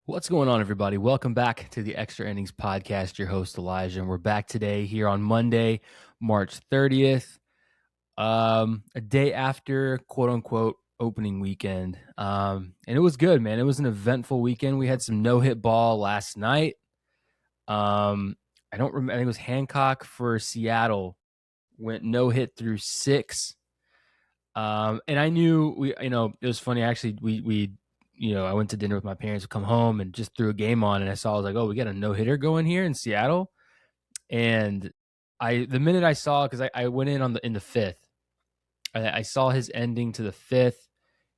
What's going on, everybody? Welcome back to the Extra Innings Podcast. Your host, Elijah, and we're back today here on Monday, March 30th, a day after quote-unquote opening weekend. And it was good, man. It was an eventful weekend. We had some no-hit ball last night. I don't remember. I think it was Hancock for Seattle went no-hit through 6. And I knew it was funny. Actually, I went to dinner with my parents, come home and just threw a game on, and I was like, oh, we got a no-hitter going here in Seattle. And the minute I saw, because I went in the 5th, I saw his ending to the 5th.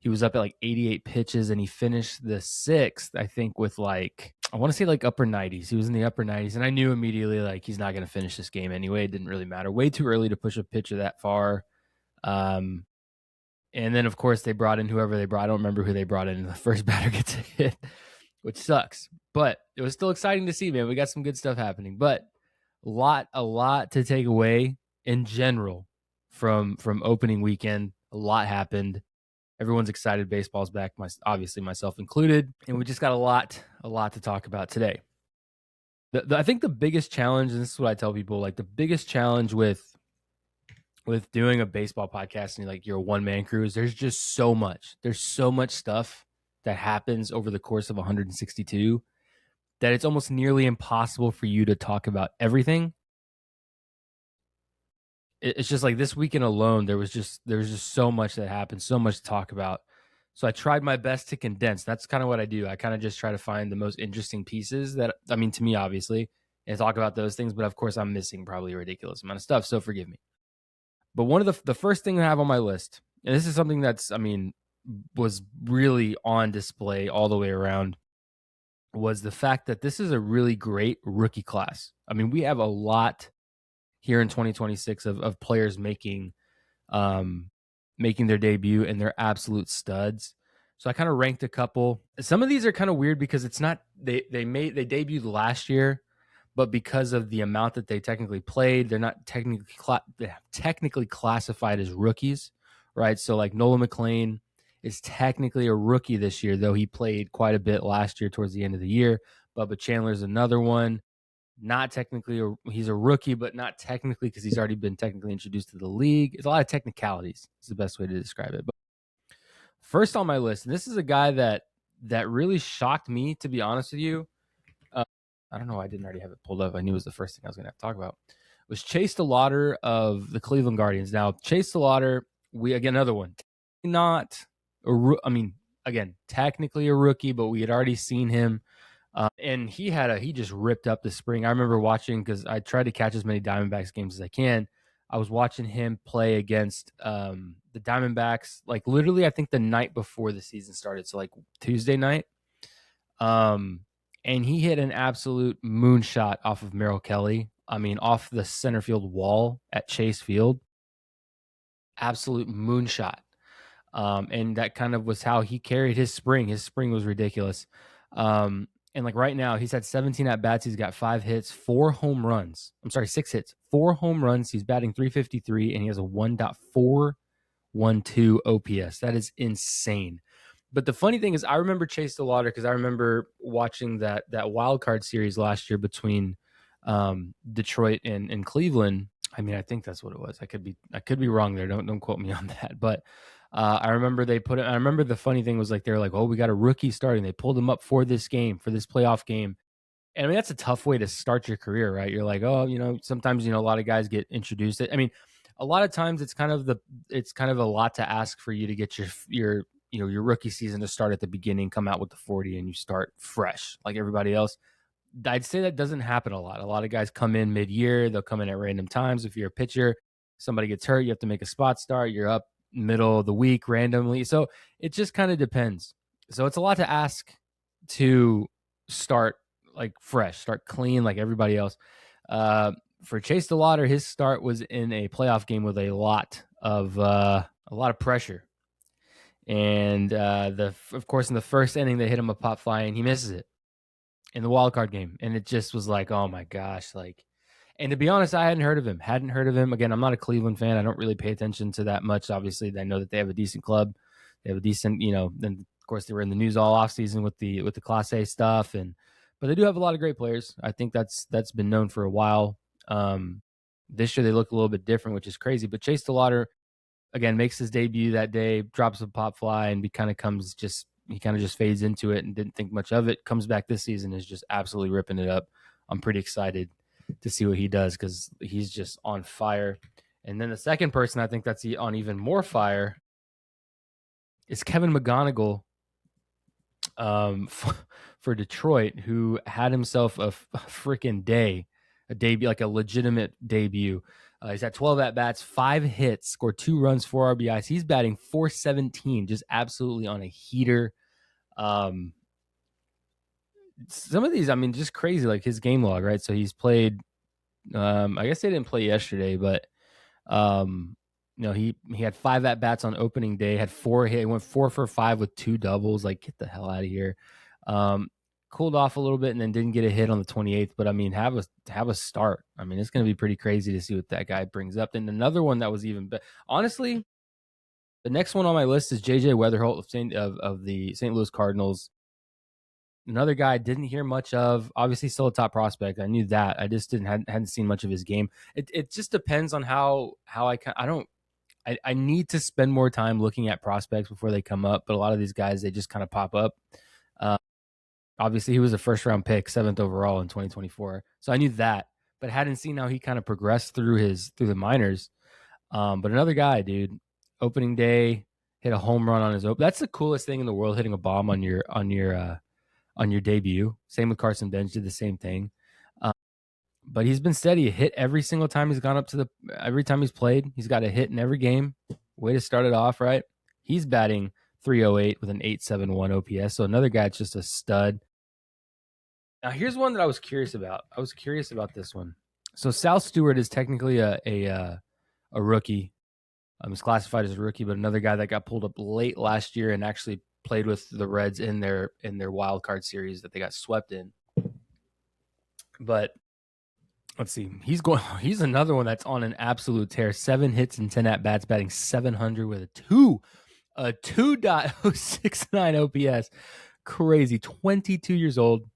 He was up at like 88 pitches, and he finished the 6th, I think, with I want to say upper 90s. He was in the upper 90s, and I knew immediately he's not going to finish this game anyway. It didn't really matter. Way too early to push a pitcher that far. And then, of course, they brought in whoever they brought. I don't remember who they brought in. The first batter gets a hit, which sucks. But it was still exciting to see, man. We got some good stuff happening. But a lot to take away in general from opening weekend. A lot happened. Everyone's excited. Baseball's back, obviously myself included. And we just got a lot to talk about today. I think the biggest challenge, and this is what I tell people, the biggest challenge with doing a baseball podcast and you're a one-man crew is there's just so much. There's so much stuff that happens over the course of 162 that it's almost nearly impossible for you to talk about everything. It's just this weekend alone, there was just so much that happened, so much to talk about. So I tried my best to condense. That's kind of what I do. I kind of just try to find the most interesting pieces that, to me, obviously, and talk about those things. But of course, I'm missing probably a ridiculous amount of stuff. So forgive me. But one of the first thing I have on my list, and this is something that's, was really on display all the way around, was the fact that this is a really great rookie class. We have a lot here in 2026 of players making their debut, and they're absolute studs. So I kind of ranked a couple. Some of these are kind of weird because it's not they debuted last year, but because of the amount that they technically played, they're not technically classified as rookies, right? So Nolan McLean is technically a rookie this year, though he played quite a bit last year towards the end of the year. Bubba Chandler's another one. Not technically, he's a rookie, but not technically because he's already been technically introduced to the league. It's a lot of technicalities. It's the best way to describe it. But first on my list, and this is a guy that really shocked me, to be honest with you. I don't know why I didn't already have it pulled up. I knew it was the first thing I was going to have to talk about. Was Chase DeLauter of the Cleveland Guardians. Now, Chase DeLauter, another one. Again, technically a rookie, but we had already seen him. And he just ripped up the spring. I remember watching, because I tried to catch as many Diamondbacks games as I can. I was watching him play against the Diamondbacks, literally, I think the night before the season started. So Tuesday night. And he hit an absolute moonshot off of Merrill Kelly. Off the center field wall at Chase Field. Absolute moonshot. And that kind of was how he carried his spring. His spring was ridiculous. And right now, he's had 17 at-bats. He's got 5 hits, 4 home runs. 6 hits, 4 home runs. He's batting .353, and he has a 1.412 OPS. That is insane. But the funny thing is, I remember Chase DeLauter because I remember watching that wild card series last year between Detroit and Cleveland. I think that's what it was. I could be wrong there. Don't quote me on that. But I remember I remember the funny thing was they were like, oh, we got a rookie starting. They pulled him up for this game, for this playoff game. And that's a tough way to start your career, right? You're like, oh, sometimes, a lot of guys get introduced. A lot of times it's kind of a lot to ask for you to get your rookie season to start at the beginning, come out with the 40, and you start fresh like everybody else. I'd say that doesn't happen a lot. A lot of guys come in mid-year. They'll come in at random times. If you're a pitcher, somebody gets hurt, you have to make a spot start. You're up middle of the week randomly. So it just kind of depends. So it's a lot to ask to start fresh, start clean like everybody else. For Chase DeLauter, his start was in a playoff game with a lot of pressure. And of course, in the first inning, they hit him a pop fly, and he misses it in the wild card game. And it just was oh my gosh. And to be honest, I hadn't heard of him. Again, I'm not a Cleveland fan. I don't really pay attention to that much. Obviously, I know that they have a decent club. They have a decent, then of course, they were in the news all offseason with the Class A stuff, but they do have a lot of great players. I think that's been known for a while. This year they look a little bit different, which is crazy. But Chase DeLauder again makes his debut that day, drops a pop fly, and he kind of just fades into it and didn't think much of it. Comes back this season, is just absolutely ripping it up. I'm pretty excited to see what he does because he's just on fire. And then the second person I think that's on even more fire is Kevin McGonigal for Detroit, who had himself a freaking day, a debut, like a legitimate debut. He's had 12 at-bats, 5 hits, scored 2 runs, 4 RBIs. He's batting .417, just absolutely on a heater. Some of these, I mean, just crazy, like his game log, right? So he's played, I guess they didn't play yesterday, but he had 5 at-bats on opening day, had 4 hit, went 4 for 5 with 2 doubles. Like, get the hell out of here. Cooled off a little bit and then didn't get a hit on the 28th, but I mean, have a start. I mean, it's going to be pretty crazy to see what that guy brings up. And another one that was even better. Honestly, the next one on my list is JJ Weatherholt of the St. Louis Cardinals. Another guy I didn't hear much of. Obviously, still a top prospect. I knew that. I just hadn't seen much of his game. It just depends on how I need to spend more time looking at prospects before they come up. But a lot of these guys, they just kind of pop up. Obviously, he was a first-round pick, 7th overall in 2024. So I knew that, but hadn't seen how he kind of progressed through the minors. But another guy, dude, opening day, hit a home run on his open. That's the coolest thing in the world, hitting a bomb on your debut. Same with Carson Bench, did the same thing. But he's been steady. A hit every single time he's gone up to every time he's played. He's got a hit in every game. Way to start it off, right? He's batting .308 with an .871 OPS. So another guy that's just a stud. Now, here's one that I was curious about. I was curious about this one. So Sal Stewart is technically a rookie. He's classified as a rookie, but another guy that got pulled up late last year and actually played with the Reds in their wild card series that they got swept in. But let's see. He's another one that's on an absolute tear. 7 hits and 10 at bats, batting .700 with a 2.069 OPS. Crazy. 22 years old.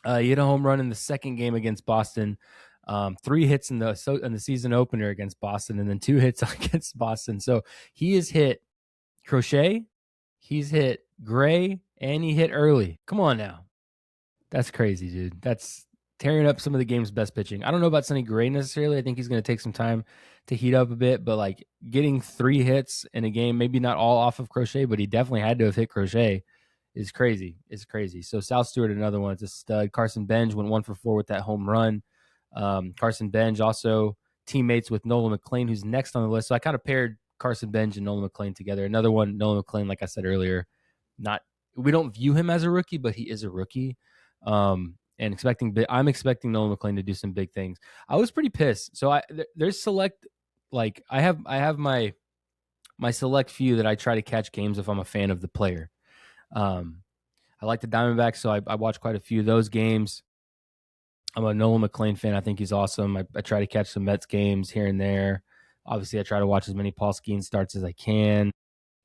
He hit a home run in the second game against Boston. 3 hits in the season opener against Boston, and then 2 hits against Boston. So he has hit Crochet, he's hit Gray, and he hit early. Come on now. That's crazy, dude. That's tearing up some of the game's best pitching. I don't know about Sonny Gray necessarily. I think he's going to take some time to heat up a bit, but like getting 3 hits in a game, maybe not all off of Crochet, but he definitely had to have hit Crochet. Is crazy. It's crazy. So Sal Stewart, another one. It's a stud. Carson Benj went 1 for 4 with that home run. Carson Benj also teammates with Nolan McLean, who's next on the list. So I kind of paired Carson Benj and Nolan McLean together. Another one, Nolan McLean, like I said earlier, we don't view him as a rookie, but he is a rookie. And I'm expecting Nolan McLean to do some big things. I was pretty pissed. So there's select, like I have my select few that I try to catch games if I'm a fan of the player. I like the Diamondbacks, so I watch quite a few of those games. I'm a Nolan McLean fan. I think he's awesome. I try to catch some Mets games here and there. Obviously, I try to watch as many Paul Skeens starts as I can.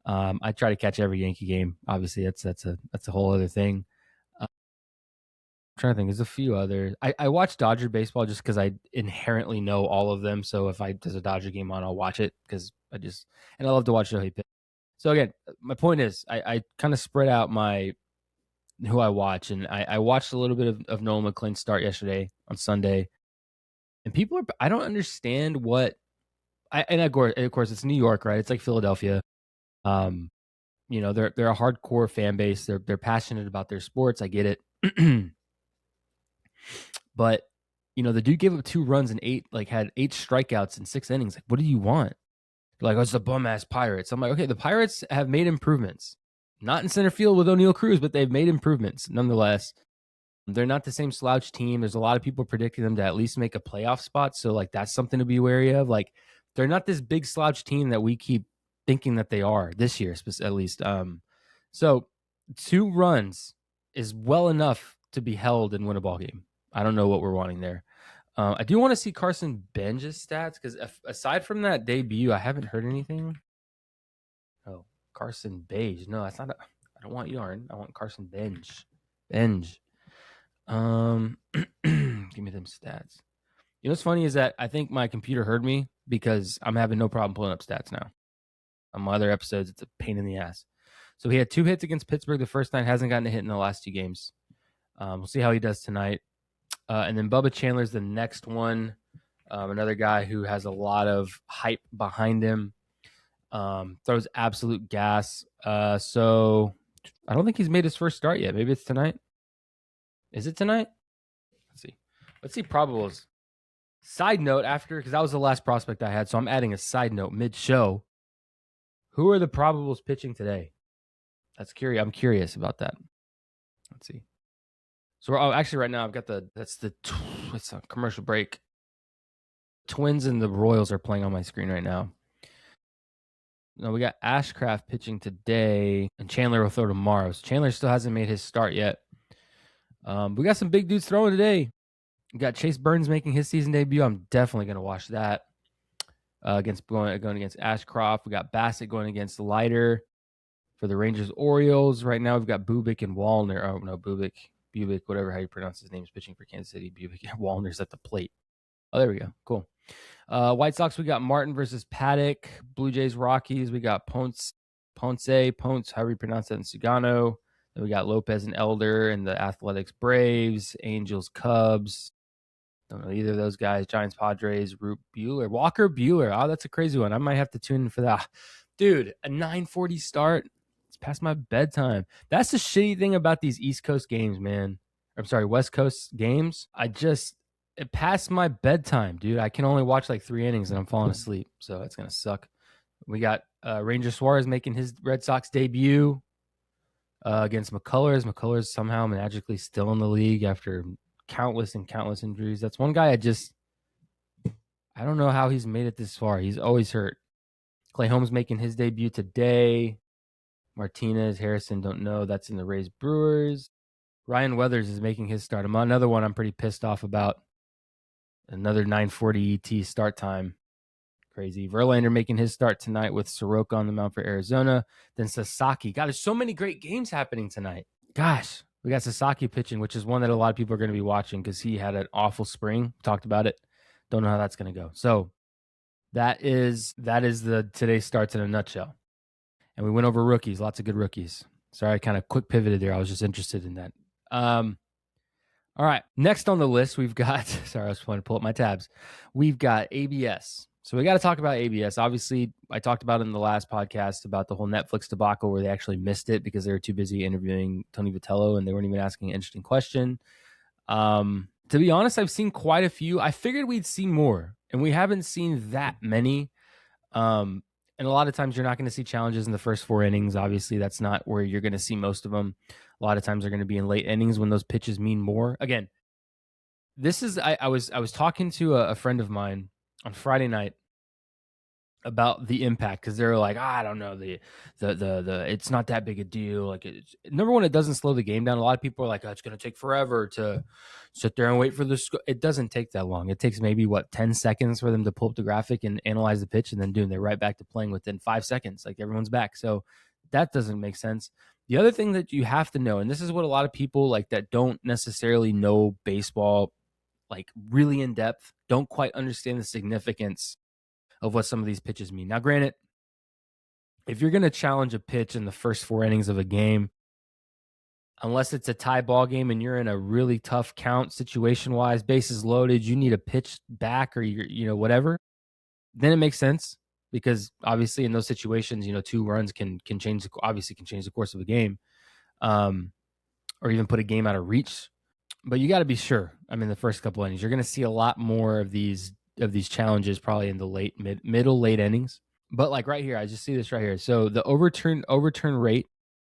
I try to catch every Yankee game. Obviously, that's a whole other thing. I'm trying to think. There's a few others. I watch Dodger baseball just because I inherently know all of them. So if there's a Dodger game on, I'll watch it because I love to watch Shohei pitch. So again, my point is I kind of spread out who I watch, and I watched a little bit of Nolan McLean start yesterday on Sunday, and I don't understand and of course it's New York, right? It's like Philadelphia. They're a hardcore fan base. They're passionate about their sports. I get it. But the dude gave up 2 runs and had 8 strikeouts in 6 innings. Like, what do you want? Like, it's the bum ass Pirates. I'm like, okay, the Pirates have made improvements. Not in center field with O'Neal Cruz, but they've made improvements nonetheless. They're not the same slouch team. There's a lot of people predicting them to at least make a playoff spot. So, like, that's something to be wary of. Like, they're not this big slouch team that we keep thinking that they are this year, at least. So 2 runs is well enough to be held and win a ball game. I don't know what we're wanting there. I do want to see Carson Benj's stats because aside from that debut, I haven't heard anything. Oh, Carson Beige. No, I I don't want Yarn. I want Carson Bench. Bench. Give me them stats. You know what's funny is that I think my computer heard me because I'm having no problem pulling up stats now. On my other episodes, it's a pain in the ass. So he had 2 hits against Pittsburgh the first night, hasn't gotten a hit in the last 2 games. We'll see how he does tonight. And then Bubba Chandler's the next one. Another guy who has a lot of hype behind him. Throws absolute gas. So I don't think he's made his first start yet. Maybe it's tonight. Is it tonight? Let's see probables. Side note because that was the last prospect I had, so I'm adding a side note mid-show. Who are the probables pitching today? I'm curious about that. Let's see. So actually right now I've got it's a commercial break. Twins and the Royals are playing on my screen right now. No, we got Ashcraft pitching today, and Chandler will throw tomorrow. So Chandler still hasn't made his start yet. We got some big dudes throwing today. We got Chase Burns making his season debut. I'm definitely going to watch that. Going against Ashcroft. We got Bassett going against Leiter for the Rangers Orioles. Right now we've got Bubic and Wallner. Oh no, Bubic, whatever how you pronounce his name, is pitching for Kansas City. Bubic and Wallner's at the plate. Oh, there we go. Cool. White Sox, we got Martin versus Paddock. Blue Jays, Rockies, we got Ponce, however you pronounce that, in Sugano. Then we got Lopez and Elder and the Athletics, Braves, Angels, Cubs. Don't know either of those guys. Giants, Padres, Walker Buehler. Oh, that's a crazy one. I might have to tune in for that. Dude, a 9:40 start. It's past my bedtime. That's the shitty thing about these East Coast games, man. I'm sorry, West Coast games. It passed my bedtime, dude. I can only watch like 3 innings and I'm falling asleep. So that's going to suck. We got Ranger Suarez making his Red Sox debut against McCullers. McCullers somehow magically still in the league after countless injuries. That's one guy I don't know how he's made it this far. He's always hurt. Clay Holmes making his debut today. Martinez, Harrison, don't know. That's in the Rays Brewers. Ryan Weathers is making his start. Another one I'm pretty pissed off about. Another 9:40 ET start time. Crazy. Verlander making his start tonight with Soroka on the mound for Arizona. Then Sasaki. God, there's so many great games happening tonight. Gosh, we got Sasaki pitching, which is one that a lot of people are going to be watching because he had an awful spring. Talked about it. Don't know how that's going to go. So that is the today's starts in a nutshell. And we went over rookies. Lots of good rookies. Sorry, I kind of quick pivoted there. I was just interested in that. All right. Next on the list, we've got, sorry, I was trying to pull up my tabs. We've got ABS. So we got to talk about ABS. Obviously, I talked about it in the last podcast about the whole Netflix debacle where they actually missed it because they were too busy interviewing Tony Vitello and they weren't even asking an interesting question. To be honest, I've seen quite a few. I figured we'd see more, and we haven't seen that many. And a lot of times you're not going to see challenges in the first 4 innings. Obviously, that's not where you're going to see most of them. A lot of times they're going to be in late innings when those pitches mean more. Again, this is I was talking to a friend of mine on Friday night about the impact because they're like, I don't know, the it's not that big a deal. Like, number one, it doesn't slow the game down. A lot of people are like, oh, it's going to take forever to sit there and wait for the score. It doesn't take that long. It takes maybe 10 seconds for them to pull up the graphic and analyze the pitch, and then they're right back to playing within 5 seconds. Like, everyone's back. So that doesn't make sense. The other thing that you have to know, and this is what a lot of people like that don't necessarily know baseball like really in depth, don't quite understand the significance of what some of these pitches mean. Now, granted, if you're going to challenge a pitch in the first 4 innings of a game, unless it's a tie ball game and you're in a really tough count situation-wise, bases loaded, you need a pitch back or whatever, then it makes sense because obviously in those situations, 2 runs can change the course of a game, or even put a game out of reach. But you got to be sure. I mean, the first couple innings, you're going to see a lot more of these challenges probably in the middle late innings. But like right here, I just see this right here. So the overturn rate,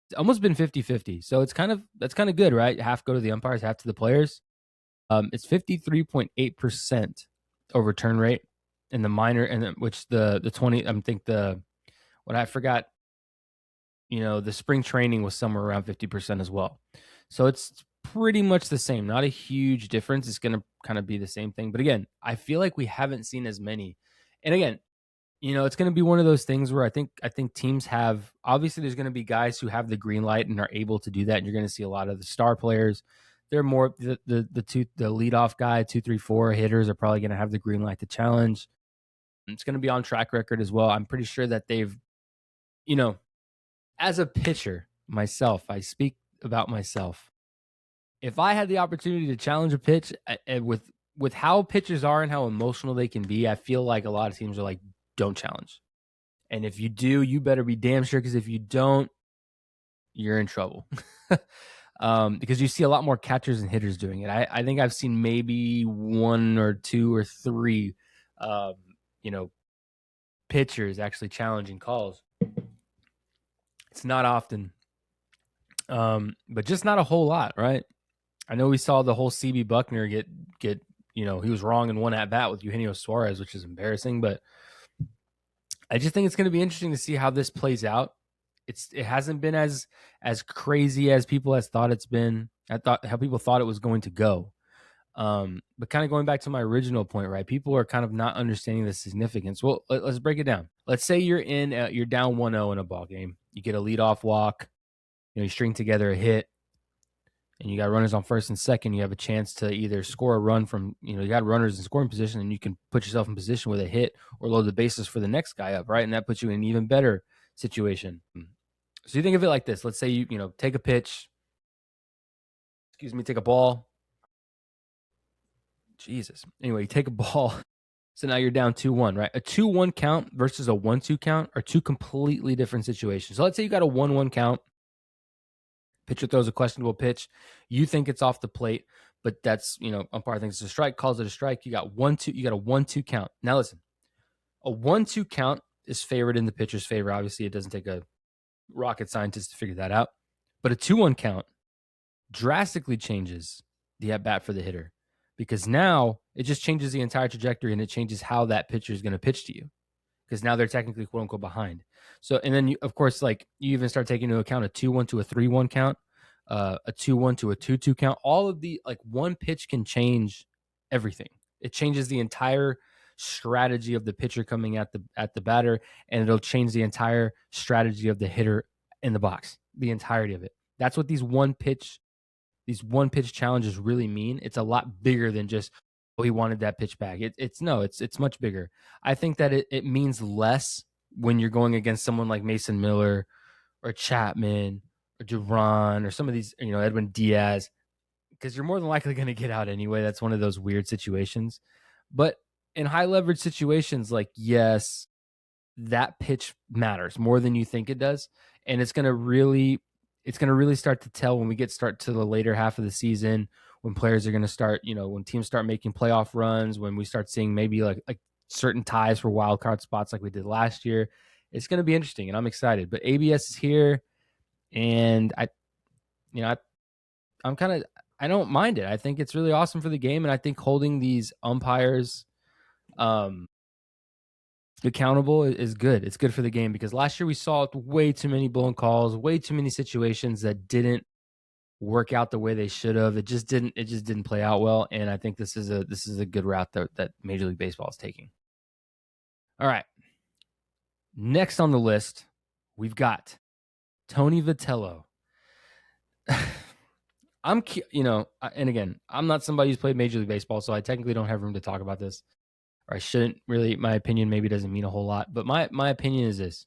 it's almost been 50-50. So that's kind of good, right? Half go to the umpires, half to the players. It's 53.8% overturn rate in the minor, and which the 20. I forgot. The spring training was somewhere around 50% as well. So it's pretty much the same. Not a huge difference. It's going to kind of be the same thing. But again, I feel like we haven't seen as many. And again, It's going to be one of those things where I think teams have, obviously there's going to be guys who have the green light and are able to do that, and you're going to see a lot of the star players. They're more the leadoff guy, 2, 3, 4 hitters are probably going to have the green light to challenge. It's going to be on track record as well. I'm pretty sure that they've, as a pitcher myself, I speak about myself. If I had the opportunity to challenge a pitch with how pitchers are and how emotional they can be, I feel like a lot of teams are like, don't challenge. And if you do, you better be damn sure, because if you don't, you're in trouble. Because you see a lot more catchers and hitters doing it. I think I've seen maybe 1 or 2 or 3, pitchers actually challenging calls. It's not often, but just not a whole lot, right? I know we saw the whole CB Buckner get he was wrong in one at bat with Eugenio Suarez, which is embarrassing, but I just think it's going to be interesting to see how this plays out. It hasn't been as crazy as people has thought it's been. How people thought it was going to go. But kind of going back to my original point, right? People are kind of not understanding the significance. Well, let's break it down. Let's say you're down 1-0 in a ball game. You get a leadoff walk. You string together a hit, and you got runners on first and second. You have a chance to either score a run from, you got runners in scoring position, and you can put yourself in position with a hit or load the bases for the next guy up, right? And that puts you in an even better situation. So you think of it like this. Let's say you take a pitch. Take a ball. Jesus. Anyway, you take a ball. So now you're down 2-1, right? A 2-1 count versus a 1-2 count are two completely different situations. So let's say you got a 1-1 count. Pitcher throws a questionable pitch. You think it's off the plate, but that's, umpire thinks it's a strike, calls it a strike. You got 1-2. You got a 1-2 count. Now listen, a 1-2 count is favored in the pitcher's favor. Obviously, it doesn't take a rocket scientist to figure that out. But a 2-1 count drastically changes the at-bat for the hitter, because now it just changes the entire trajectory, and it changes how that pitcher is going to pitch to you, because now they're technically quote unquote behind. So, and then of course, like you even start taking into account a 2-1 to a 3-1 count, a 2-1 to a 2-2 count. All of the, like, one pitch can change everything. It changes the entire strategy of the pitcher coming at the batter, and it'll change the entire strategy of the hitter in the box, the entirety of it. That's what these one pitch challenges really mean. It's a lot bigger than just, he wanted that pitch back. It's much bigger. I think that it means less when you're going against someone like Mason Miller or Chapman or Duran or some of these, Edwin Diaz, because you're more than likely going to get out anyway. That's one of those weird situations. But in high leverage situations, like, yes, that pitch matters more than you think it does. And it's going to really start to tell when we start to the later half of the season, when players are going to start, when teams start making playoff runs, when we start seeing maybe like certain ties for wild card spots like we did last year. It's going to be interesting, and I'm excited. But ABS is here, and I don't mind it. I think it's really awesome for the game, and I think holding these umpires accountable is good. It's good for the game, because last year we saw way too many blown calls, way too many situations that didn't work out the way they should have. It just didn't play out well, and I think this is a good route that Major League Baseball is taking. All right. Next on the list, we've got Tony Vitello. And again, I'm not somebody who's played Major League Baseball, so I technically don't have room to talk about this, or I shouldn't really. My opinion maybe doesn't mean a whole lot, but my opinion is this.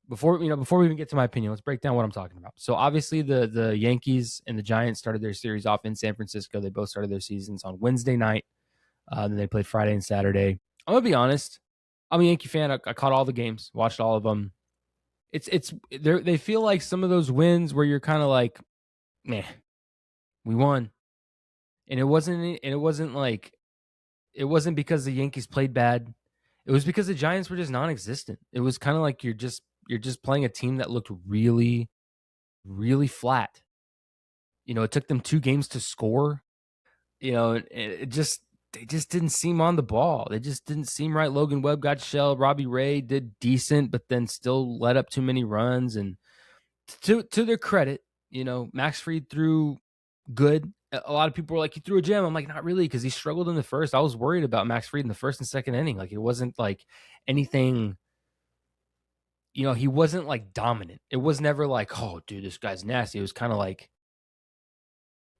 Before we even get to my opinion, let's break down what I'm talking about. So obviously the Yankees and the Giants started their series off in San Francisco. They both started their seasons on Wednesday night. Then they played Friday and Saturday. I'm gonna be honest. I'm a Yankee fan. I caught all the games, watched all of them. They feel like some of those wins where you're kind of like, meh, we won, and it wasn't because the Yankees played bad. It was because the Giants were just non-existent. It was kind of like you're just playing a team that looked really, really flat. It took them 2 games to score. They just didn't seem on the ball. They just didn't seem right. Logan Webb got shelled. Robbie Ray did decent, but then still let up too many runs. And to their credit, Max Fried threw good. A lot of people were like, he threw a gem. I'm like, not really, because he struggled in the first. I was worried about Max Fried in the first and second inning. Like, it wasn't like anything, he wasn't like dominant. It was never like, oh, dude, this guy's nasty. It was kind of like,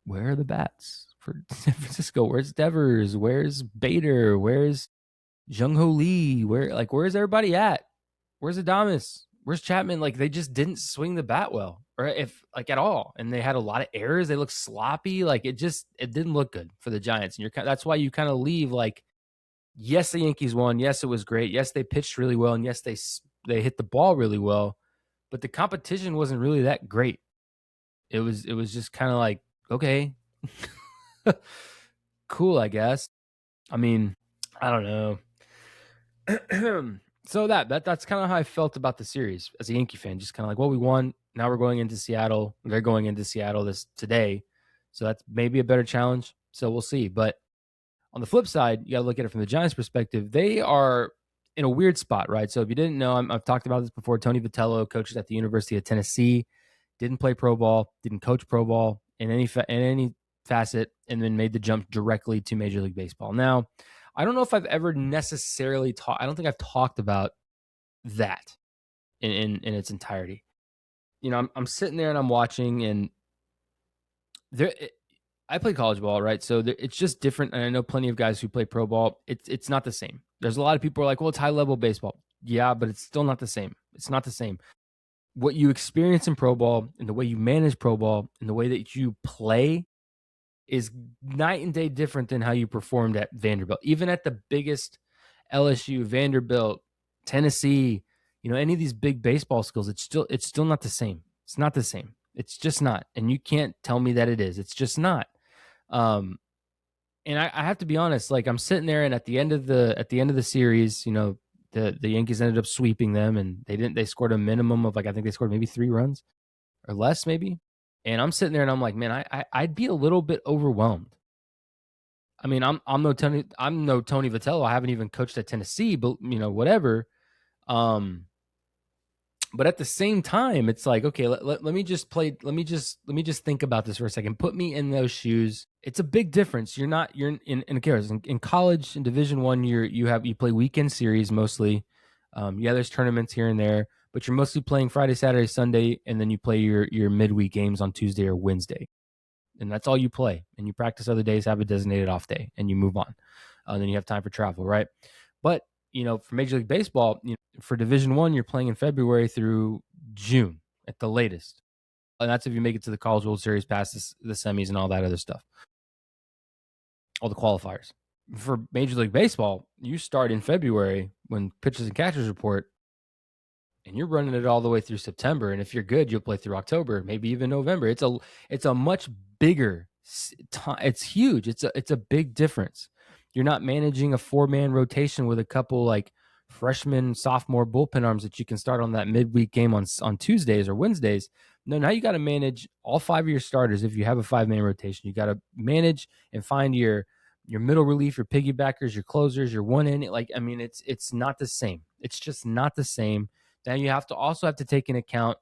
where are the bats for San Francisco? Where's Devers? Where's Bader? Where's Jung Ho Lee? Where's everybody at? Where's Adames? Where's Chapman? Like, they just didn't swing the bat well, or if like at all. And they had a lot of errors. They looked sloppy. Like, it didn't look good for the Giants. And that's why you kind of leave like, yes, the Yankees won. Yes, it was great. Yes, they pitched really well. And yes, they hit the ball really well. But the competition wasn't really that great. It was just kind of like, okay, cool, I guess. I mean, I don't know. So that's kind of how I felt about the series as a Yankee fan. Just kind of like, well, we won. Now we're going into Seattle. They're going into Seattle today. So that's maybe a better challenge. So we'll see. But on the flip side, you got to look at it from the Giants' perspective. They are in a weird spot, right? So if you didn't know, I've talked about this before. Tony Vitello coaches at the University of Tennessee, didn't play pro ball, didn't coach pro ball in any facet, and then made the jump directly to Major League Baseball. Now, I don't know if I've ever necessarily I don't think I've talked about that in its entirety. I'm sitting there and I'm watching, and I play college ball, right? So it's just different. And I know plenty of guys who play pro ball. It's not the same. There's a lot of people who are like, well, it's high level baseball. Yeah, but it's still not the same. It's not the same. What you experience in pro ball and the way you manage pro ball and the way that you play is night and day different than how you performed at Vanderbilt. Even at the biggest LSU, Vanderbilt, Tennessee, any of these big baseball skills, it's still not the same. It's not the same. It's just not. And you can't tell me that it is. It's just not. And I have to be honest, like, I'm sitting there, and at the end of the series, the Yankees ended up sweeping them, and they scored a minimum of, like, I think they scored maybe 3 runs or less, maybe. And I'm sitting there and I'm like, man, I'd be a little bit overwhelmed. I mean, I'm no Tony Vitello. I haven't even coached at Tennessee, but whatever. But at the same time, it's like, okay, let me just think about this for a second. Put me in those shoes. It's a big difference. You're in college, in Division I, you play weekend series mostly. There's tournaments here and there, but you're mostly playing Friday, Saturday, Sunday, and then you play your midweek games on Tuesday or Wednesday. And that's all you play. And you practice other days, have a designated off day, and you move on. Then you have time for travel, right? But for Major League Baseball, for Division I, you're playing in February through June at the latest. And that's if you make it to the College World Series, past the semis and all that other stuff, all the qualifiers. For Major League Baseball, you start in February when pitchers and catchers report, and you're running it all the way through September. And if you're good, you'll play through October, maybe even November. It's a much bigger time. It's huge. It's a big difference. You're not managing a 4-man rotation with a couple like freshman, sophomore bullpen arms that you can start on that midweek game on Tuesdays or Wednesdays. No, now you got to manage all 5 of your starters. If you have a 5-man rotation, you got to manage and find your middle relief, your piggybackers, your closers, your one inning. Like, I mean, it's not the same. It's just not the same. Now you have to take into account,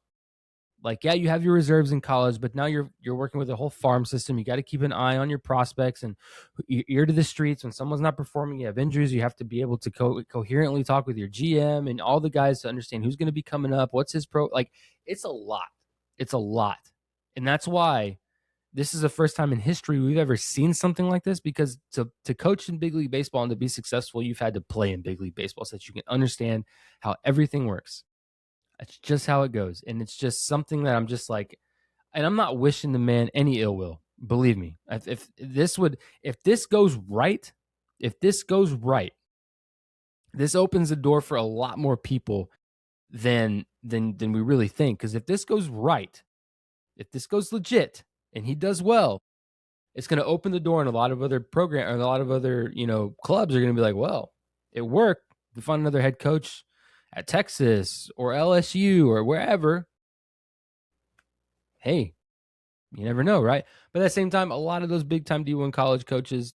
like, yeah, you have your reserves in college, but now you're working with a whole farm system. You got to keep an eye on your prospects and ear to the streets. When someone's not performing, you have injuries, you have to be able to coherently talk with your GM and all the guys to understand who's going to be coming up, what's his like, it's a lot. It's a lot. And that's why this is the first time in history we've ever seen something like this, because to coach in big league baseball and to be successful, you've had to play in big league baseball so that you can understand how everything works. That's just how it goes. And it's just something that I'm just like, and I'm not wishing the man any ill will. Believe me. If this goes right, this opens the door for a lot more people than we really think. Because if this goes right, if this goes legit, and he does well, it's going to open the door, and a lot of other clubs are going to be like, well, it worked. We find another head coach at Texas or LSU or wherever. Hey, you never know, right? But at the same time, a lot of those big time D1 college coaches,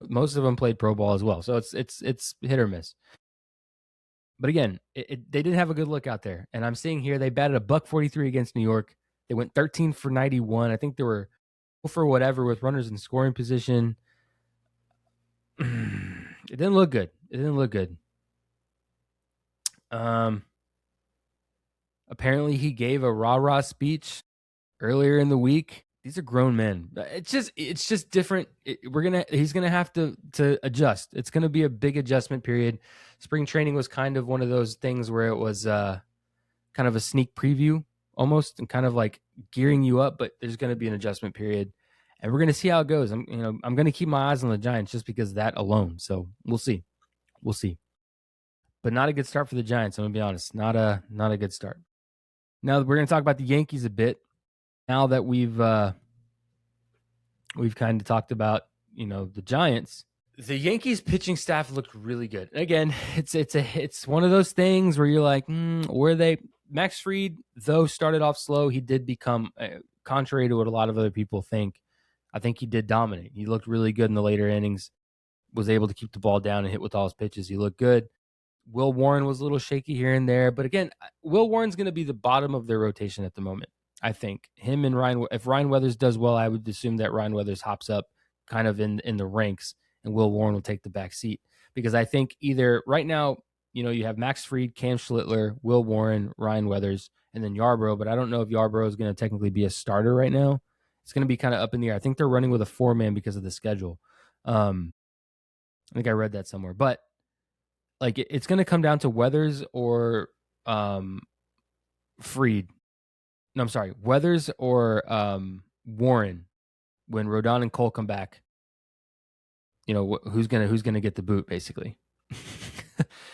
most of them played pro ball as well. So it's hit or miss. But again, they didn't have a good look out there. And I'm seeing here they batted a $143 against New York. They went 13 for 91. I think there were for whatever with runners in scoring position. It didn't look good. Apparently he gave a rah-rah speech earlier in the week. These are grown men. It's just different. He's gonna have to adjust. It's gonna be a big adjustment period. Spring training was kind of one of those things where it was kind of a sneak preview almost, and kind of like gearing you up. But there's gonna be an adjustment period, and we're gonna see how it goes. I'm gonna keep my eyes on the Giants just because of that alone. So we'll see. But not a good start for the Giants. I'm gonna be honest. Not a good start. Now we're gonna talk about the Yankees a bit. Now that we've kind of talked about, the Giants, the Yankees pitching staff looked really good. Again, it's one of those things where you're like, were they? Max Fried, though, started off slow. He did become, contrary to what a lot of other people think, I think he did dominate. He looked really good in the later innings, was able to keep the ball down and hit with all his pitches. He looked good. Will Warren was a little shaky here and there. But again, Will Warren's going to be the bottom of their rotation at the moment. I think him and Ryan, if Ryan Weathers does well, I would assume that Ryan Weathers hops up kind of in the ranks and Will Warren will take the back seat. Because I think either right now, you have Max Fried, Cam Schlittler, Will Warren, Ryan Weathers, and then Yarbrough. But I don't know if Yarbrough is going to technically be a starter right now. It's going to be kind of up in the air. I think they're running with a 4-man because of the schedule. I think I read that somewhere. But like it's going to come down to Weathers or Fried. No, I'm sorry, Weathers or Warren when Rodon and Cole come back. Who's gonna get the boot basically?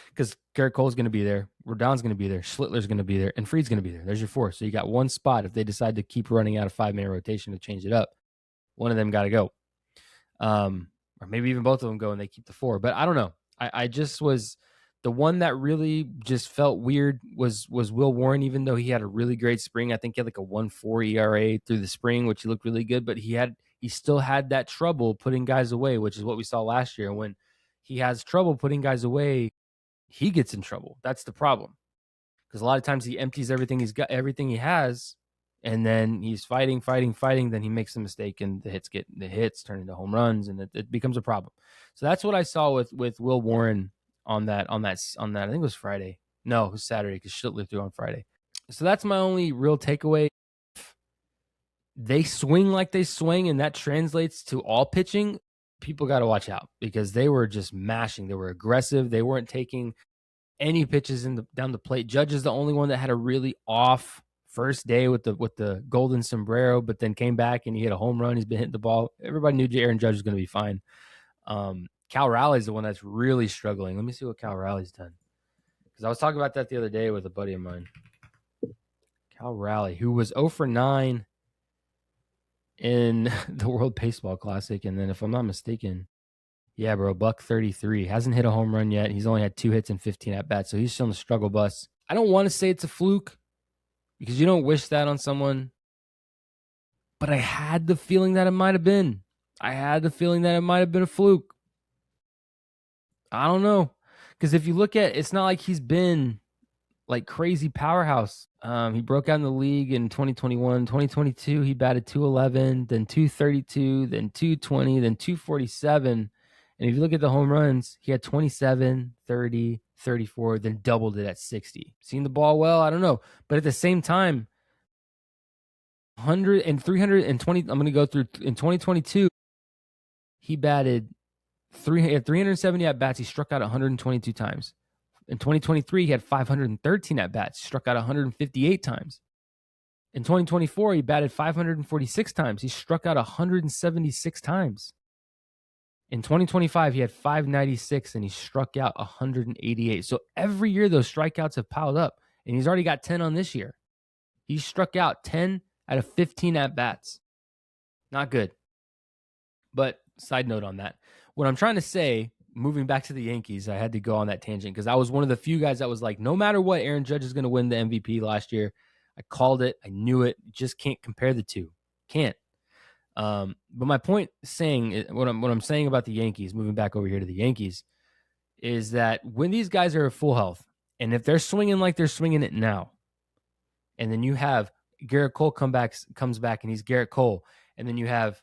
Because Garrett Cole's gonna be there, Rodon's gonna be there, Schlittler's gonna be there, and Fried's gonna be there. There's your 4. So you got one spot. If they decide to keep running out of 5-man rotation to change it up, one of them got to go. Or maybe even both of them go and they keep the 4. But I don't know. I just was the one that really just felt weird was Will Warren, even though he had a really great spring. I think he had like a 1.4 ERA through the spring, which he looked really good. But he still had that trouble putting guys away, which is what we saw last year. When he has trouble putting guys away, he gets in trouble. That's the problem. Because a lot of times he empties everything he's got, everything he has, and then he's fighting. Then he makes a mistake, and the hits turn into home runs, and it becomes a problem. So that's what I saw with Will Warren on that. I think it was Friday. No, it was Saturday because Schlittler threw on Friday. So that's my only real takeaway. They swing like they swing, and that translates to all pitching. People got to watch out because they were just mashing. They were aggressive. They weren't taking any pitches down the plate. Judge is the only one that had a really off first day with the golden sombrero, but then came back and he hit a home run. He's been hitting the ball. Everybody knew Aaron Judge was going to be fine. Cal Raleig's the one that's really struggling. Let me see what Cal Raleig's done, because I was talking about that the other day with a buddy of mine. Cal Raleigh, who was 0 for 9 in the World Baseball Classic, and then if I'm not mistaken, yeah, bro, $133. Hasn't hit a home run yet. He's only had 2 hits and 15 at bats, so he's still on the struggle bus. I don't want to say it's a fluke because you don't wish that on someone, but I had the feeling that it might have been. A fluke. I don't know, because if you look at, it's not like he's been like crazy powerhouse. He broke out in the league in 2021, 2022. He batted 211, then 232, then 220, then 247. And if you look at the home runs, he had 27, 30, 34, then doubled it at 60. Seeing the ball well, I don't know. But at the same time, 100 and 320, I'm going to go through. In 2022, he batted 370 at-bats. He struck out 122 times. In 2023, he had 513 at-bats. He struck out 158 times. In 2024, he batted 546 times. He struck out 176 times. In 2025, he had 596 and he struck out 188. So every year those strikeouts have piled up, and he's already got 10 on this year. He struck out 10 out of 15 at-bats. Not good. But side note on that. What I'm trying to say, moving back to the Yankees, I had to go on that tangent because I was one of the few guys that was like, no matter what, Aaron Judge is going to win the MVP last year. I called it. I knew it. You just can't compare the two. Can't. But my point saying, what I'm saying about the Yankees, moving back over here to the Yankees, is that when these guys are at full health, and if they're swinging like they're swinging it now, and then you have Garrett Cole comes back and he's Garrett Cole, and then you have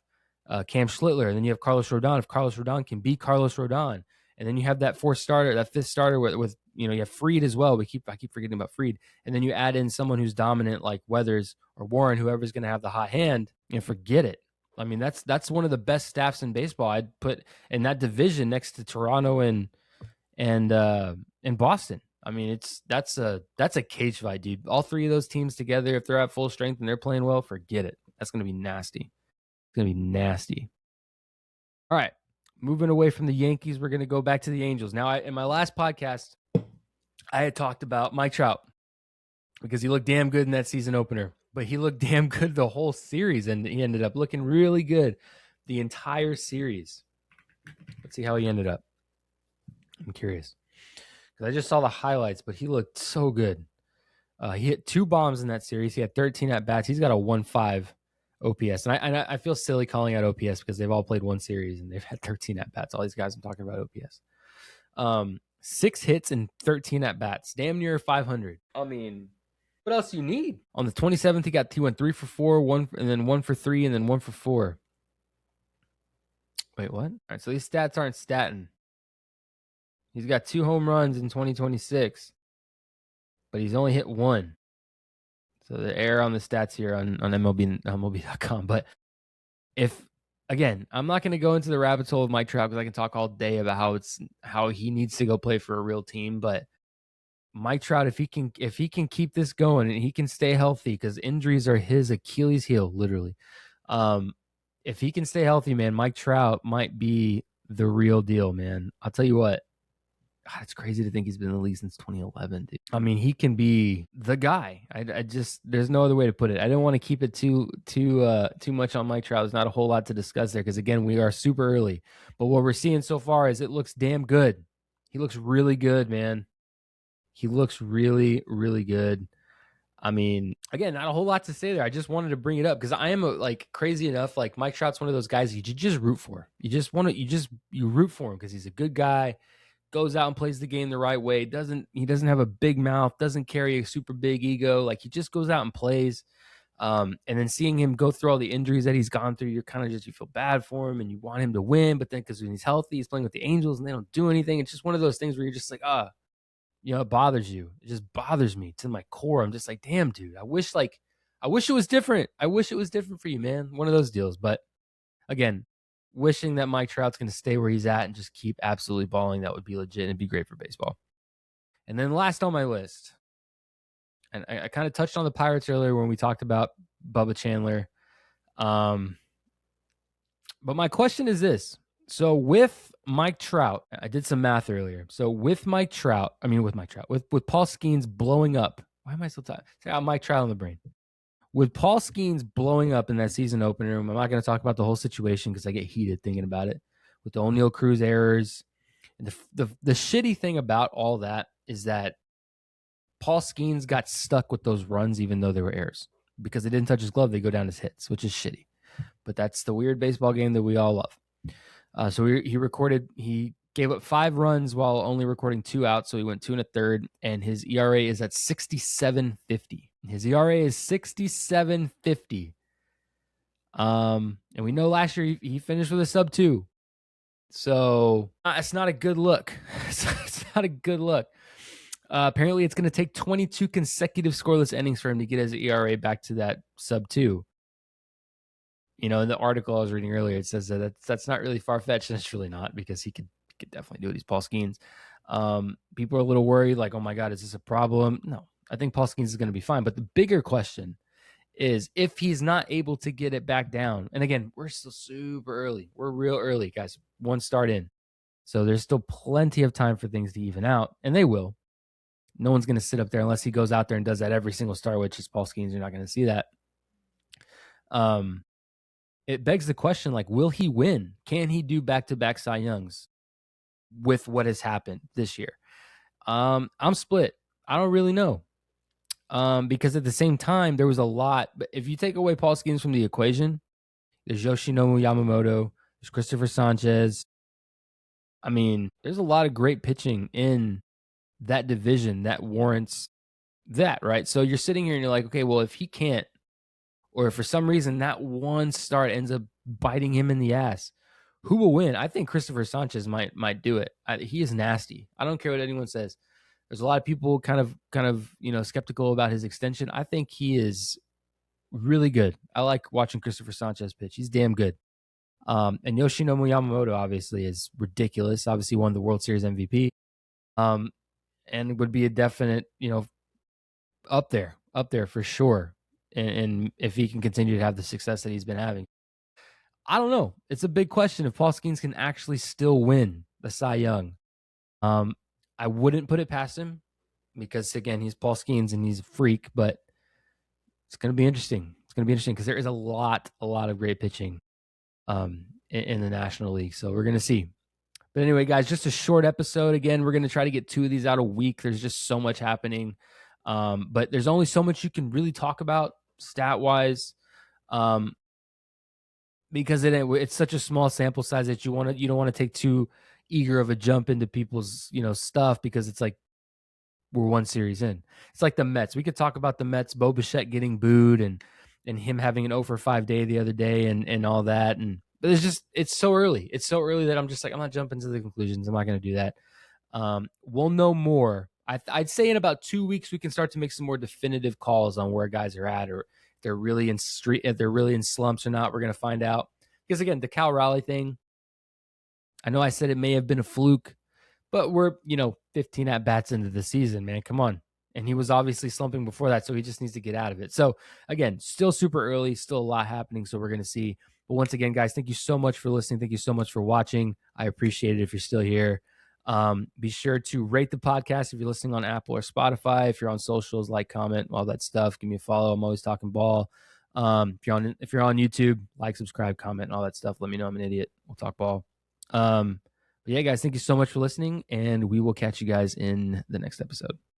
Cam Schlittler, and then you have Carlos Rodon. If Carlos Rodon can beat Carlos Rodon, and then you have that fifth starter with you have Fried as well. I keep forgetting about Fried, and then you add in someone who's dominant like Weathers or Warren, whoever's going to have the hot hand, and forget it. I mean, that's one of the best staffs in baseball. I'd put in that division next to Toronto and Boston. I mean, that's a cage fight, dude. All three of those teams together, if they're at full strength and they're playing well, forget it. That's going to be nasty. It's going to be nasty. All right, moving away from the Yankees, we're going to go back to the Angels. Now, in my last podcast, I had talked about Mike Trout because he looked damn good in that season opener, but he looked damn good the whole series, and he ended up looking really good the entire series. Let's see how he ended up. I'm curious because I just saw the highlights, but he looked so good. He hit 2 bombs in that series. He had 13 at bats. He's got a 1.5 OPS, and I feel silly calling out OPS because they've all played one series and they've had 13 at bats. All these guys I'm talking about OPS. 6 hits and 13 at bats, damn near 500. I mean, what else you need? On the 27th, he went 3 for 4, and then 1 for 3, and then 1 for 4. Wait, what? All right, so these stats aren't statting. He's got 2 home runs in 2026, but he's only hit 1. So the error on the stats here on MLB.com. But again, I'm not going to go into the rabbit hole of Mike Trout because I can talk all day about how he needs to go play for a real team. But Mike Trout, if he can keep this going and he can stay healthy, because injuries are his Achilles heel, literally. If he can stay healthy, man, Mike Trout might be the real deal, man. I'll tell you what. God, it's crazy to think he's been in the league since 2011, dude. I mean, he can be the guy. I just, there's no other way to put it. I didn't want to keep it too much on Mike Trout. There's not a whole lot to discuss there because, again, we are super early. But what we're seeing so far is it looks damn good. He looks really good, man. He looks really, really good. I mean, again, not a whole lot to say there. I just wanted to bring it up because I am crazy enough. Like, Mike Trout's one of those guys you just root for. You root for him because he's a good guy. Goes out and plays the game the right way. He doesn't have a big mouth, doesn't carry a super big ego. Like, he just goes out and plays. And then seeing him go through all the injuries that he's gone through, you're kind of you feel bad for him and you want him to win. But then because when he's healthy, he's playing with the Angels and they don't do anything. It's just one of those things where you're just like, it bothers you. It just bothers me to my core. I'm just like, damn, dude, I wish it was different. I wish it was different for you, man. One of those deals. But again, wishing that Mike Trout's going to stay where he's at and just keep absolutely balling. That would be legit and be great for baseball. And then last on my list, and I kind of touched on the Pirates earlier when we talked about Bubba Chandler. But my question is this. So with Mike Trout, I did some math earlier. So with Paul Skeens blowing up. Why am I still talking? I got Mike Trout on the brain. With Paul Skeens blowing up in that season opener, I'm not going to talk about the whole situation because I get heated thinking about it. With the O'Neal Cruz errors, and the shitty thing about all that is that Paul Skeens got stuck with those runs even though they were errors because they didn't touch his glove. They go down as hits, which is shitty. But that's the weird baseball game that we all love. So he gave up 5 runs while only recording 2 outs. So he went 2 1/3, and his ERA is at 67.50. His ERA is 67.50. And we know last year he finished with a sub-2. So it's not a good look. It's not a good look. Apparently, it's going to take 22 consecutive scoreless innings for him to get his ERA back to that sub-2. In the article I was reading earlier, it says that's not really far-fetched, and it's really not because he could definitely do it. He's Paul Skeens. People are a little worried, like, oh my God, is this a problem? No, I think Paul Skeens is going to be fine. But the bigger question is if he's not able to get it back down. And again, we're still super early. We're real early, guys. 1 start in. So there's still plenty of time for things to even out, and they will. No one's going to sit up there unless he goes out there and does that every single start, which is Paul Skeens. You're not going to see that. It begs the question, like, will he win? Can he do back-to-back Cy Youngs with what has happened this year? I'm split. I don't really know. Because at the same time, there was a lot. But if you take away Paul Skeens from the equation, there's Yoshinobu Yamamoto, there's Christopher Sanchez. I mean, there's a lot of great pitching in that division that warrants that, right? So you're sitting here and you're like, okay, well, if he can't or if for some reason that one start ends up biting him in the ass, who will win? I think Christopher Sanchez might do it. He is nasty. I don't care what anyone says. There's a lot of people kind of skeptical about his extension. I think he is really good. I like watching Christopher Sanchez pitch. He's damn good. And Yoshinobu Yamamoto obviously is ridiculous. Obviously won the World Series MVP. And would be a definite, up there for sure. And if he can continue to have the success that he's been having, I don't know. It's a big question if Paul Skeens can actually still win the Cy Young. I wouldn't put it past him because, again, he's Paul Skeens and he's a freak, but it's going to be interesting. It's going to be interesting because there is a lot of great pitching in the National League. So we're going to see. But anyway, guys, just a short episode. Again, we're going to try to get 2 of these out a week. There's just so much happening. But there's only so much you can really talk about stat-wise. Because it's such a small sample size that you don't want to take too eager of a jump into people's stuff, because it's like we're one series in. It's like the Mets. We could talk about the Mets, Bo Bichette getting booed and him having an 0 for 5 day the other day and all that. But it's so early. It's so early that I'm just like, I'm not jumping to the conclusions. I'm not going to do that. We'll know more. I'd say in about 2 weeks we can start to make some more definitive calls on where guys are at, or if they're really in slumps or not. We're going to find out. Because again, the Cal Raleigh thing, I know I said it may have been a fluke, but we're 15 at bats into the season, man. Come on. And he was obviously slumping before that, so he just needs to get out of it. So again, still super early, still a lot happening. So we're going to see. But once again, guys, thank you so much for listening. Thank you so much for watching. I appreciate it if you're still here. Be sure to rate the podcast if you're listening on Apple or Spotify. If you're on socials, like, comment, all that stuff. Give me a follow. I'm always talking ball. If you're on YouTube, like, subscribe, comment, and all that stuff. Let me know I'm an idiot. We'll talk ball. But yeah, guys, thank you so much for listening, and we will catch you guys in the next episode.